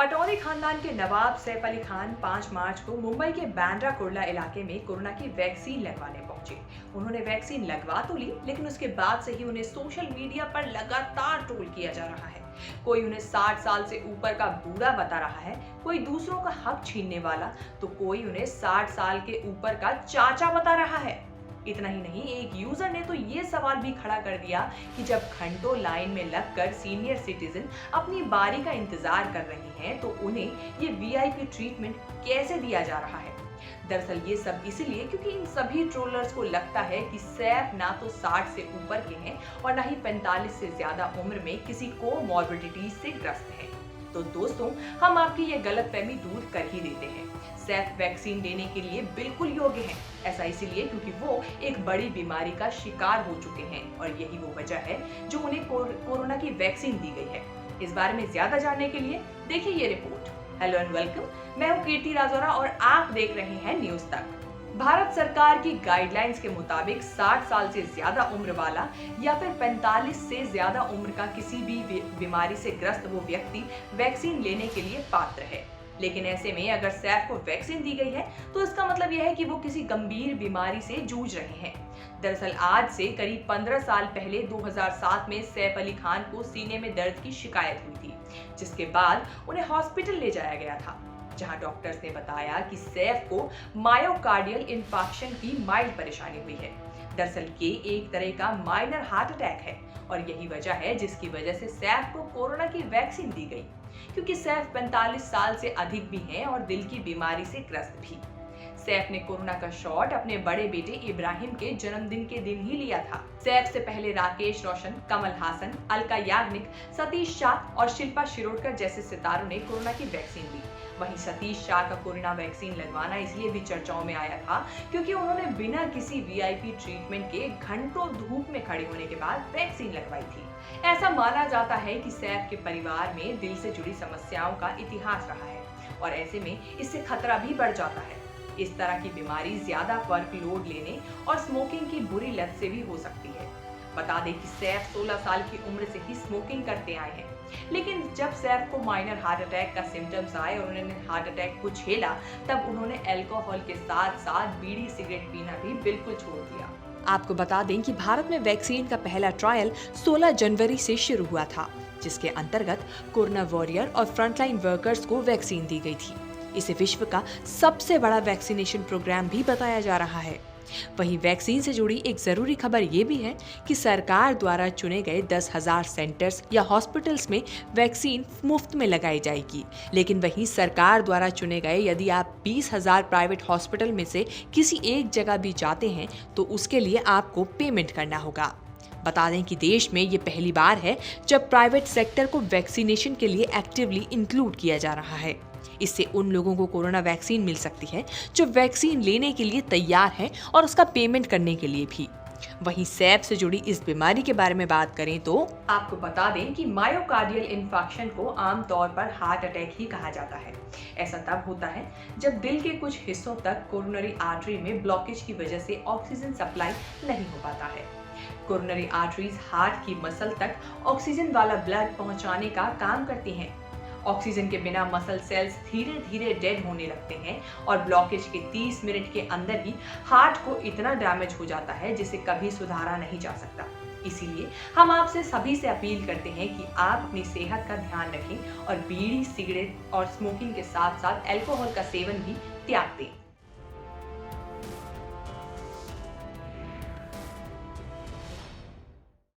पटौदी खानदान के नवाब सैफ अली खान 5 मार्च को मुंबई के बांद्रा कुर्ला इलाके में कोरोना की वैक्सीन लगवाने पहुंचे। उन्होंने वैक्सीन लगवा तो ली, लेकिन उसके बाद से ही उन्हें सोशल मीडिया पर लगातार ट्रोल किया जा रहा है। कोई उन्हें 60 साल से ऊपर का बूढ़ा बता रहा है, कोई दूसरों का हक छीनने वाला, तो कोई उन्हें 60 साल के ऊपर का चाचा बता रहा है। इतना ही नहीं, एक यूजर ने तो ये सवाल भी खड़ा कर दिया कि जब घंटों लाइन में लगकर सीनियर सिटीजन अपनी बारी का इंतजार कर रहे हैं, तो उन्हें ये वीआईपी ट्रीटमेंट कैसे दिया जा रहा है। दरअसल ये सब इसलिए क्योंकि इन सभी ट्रोलर्स को लगता है कि सैफ ना तो 60 से ऊपर के हैं और ना ही 45 से ज्यादा उम्र में किसी को मॉर्बिडिटीज से ग्रस्त है। तो दोस्तों, हम आपकी ये गलतफहमी दूर कर ही देते हैं। सैफ वैक्सीन लेने के लिए बिल्कुल योग्य हैं। ऐसा इसलिए क्योंकि वो एक बड़ी बीमारी का शिकार हो चुके हैं और यही वो वजह है जो उन्हें कोरोना की वैक्सीन दी गई है। इस बारे में ज्यादा जानने के लिए देखिए ये रिपोर्ट। हेलो एंड वेलकम, मैं हूँ कीर्ति राजौरा और आप देख रहे हैं न्यूज तक। भारत सरकार की गाइडलाइंस के मुताबिक 60 साल से ज्यादा उम्र वाला या फिर 45 से ज्यादा उम्र का किसी भी बीमारी से ग्रस्त वो व्यक्ति वैक्सीन लेने के लिए पात्र है। लेकिन ऐसे में अगर सैफ को वैक्सीन दी गई है तो इसका मतलब यह है कि वो किसी गंभीर बीमारी से जूझ रहे हैं। दरअसल आज से करीब 15 साल पहले 2007 में सैफ अली खान को सीने में दर्द की शिकायत हुई थी, जिसके बाद उन्हें हॉस्पिटल ले जाया गया था, जहां डॉक्टर्स ने बताया कि सैफ को मायोकार्डियल इंफार्क्शन की माइल्ड परेशानी हुई है। दरअसल ये एक तरह का माइनर हार्ट अटैक है और यही वजह है जिसकी वजह से सैफ को कोरोना की वैक्सीन दी गई, क्योंकि सैफ 45 साल से अधिक भी हैं और दिल की बीमारी से ग्रस्त भी। सैफ ने कोरोना का शॉट अपने बड़े बेटे इब्राहिम के जन्मदिन के दिन ही लिया था। सैफ से पहले राकेश रोशन, कमल हासन, अलका याग्निक, सतीश शाह और शिल्पा शिरोडकर जैसे सितारों ने कोरोना की वैक्सीन ली। वहीं सतीश शाह का कोरोना वैक्सीन लगवाना इसलिए भी चर्चाओं में आया था क्योंकि उन्होंने बिना किसी वीआईपी ट्रीटमेंट के घंटों धूप में खड़े होने के बाद वैक्सीन लगवाई थी। ऐसा माना जाता है कि सैफ के परिवार में दिल से जुड़ी समस्याओं का इतिहास रहा है और ऐसे में इससे खतरा भी बढ़ जाता है। इस तरह की बीमारी ज्यादा वर्कलोड लेने और स्मोकिंग की बुरी लत से भी हो सकती है। बता दें कि सैफ 16 साल की उम्र से ही स्मोकिंग करते आए हैं, लेकिन जब सैफ को माइनर हार्ट अटैक का सिम्टम्स आए और उन्होंने हार्ट अटैक को झेला, तब उन्होंने अल्कोहल के साथ साथ बीड़ी सिगरेट पीना भी बिल्कुल छोड़ दिया। आपको बता दें कि भारत में वैक्सीन का पहला ट्रायल 16 जनवरी से शुरू हुआ था, जिसके अंतर्गत कोरोना वॉरियर और फ्रंटलाइन वर्कर्स को वैक्सीन दी गई थी। इसे विश्व का सबसे बड़ा वैक्सीनेशन प्रोग्राम भी बताया जा रहा है। वहीं वैक्सीन से जुड़ी एक जरूरी खबर ये भी है कि सरकार द्वारा चुने गए 10,000 सेंटर्स या हॉस्पिटल्स में वैक्सीन मुफ्त में लगाई जाएगी। लेकिन वहीं सरकार द्वारा चुने गए यदि आप 20,000 प्राइवेट हॉस्पिटल में से किसी एक जगह भी जाते हैं तो उसके लिए आपको पेमेंट करना होगा। बता दें कि देश में ये पहली बार है जब प्राइवेट सेक्टर को वैक्सीनेशन के लिए एक्टिवली इंक्लूड किया जा रहा है। इससे उन लोगों को कोरोना वैक्सीन मिल सकती है जो वैक्सीन लेने के लिए तैयार हैं और उसका पेमेंट करने के लिए भी। वहीं सैफ से जुड़ी इस बीमारी के बारे में बात करें तो आपको बता दें कि मायोकार्डियल इंफार्क्शन को आमतौर पर हार्ट अटैक ही कहा जाता है। ऐसा तब होता है जब दिल के कुछ हिस्सों तक कोरोनरी आर्टरी में ब्लॉकेज की वजह से ऑक्सीजन सप्लाई नहीं हो पाता है। कोरोनरी आर्टरीज हार्ट की मसल तक ऑक्सीजन वाला ब्लड पहुंचाने का काम करती हैं। ऑक्सीजन के बिना मसल सेल्स धीरे धीरे डेड होने लगते हैं और ब्लॉकेज के 30 मिनट के अंदर ही हार्ट को इतना डैमेज हो जाता है जिसे कभी सुधारा नहीं जा सकता। इसीलिए हम आपसे सभी से अपील करते हैं कि आप अपनी सेहत का ध्यान रखें और बीड़ी, सिगरेट और स्मोकिंग के साथ साथ अल्कोहल का सेवन भी त्याग दें।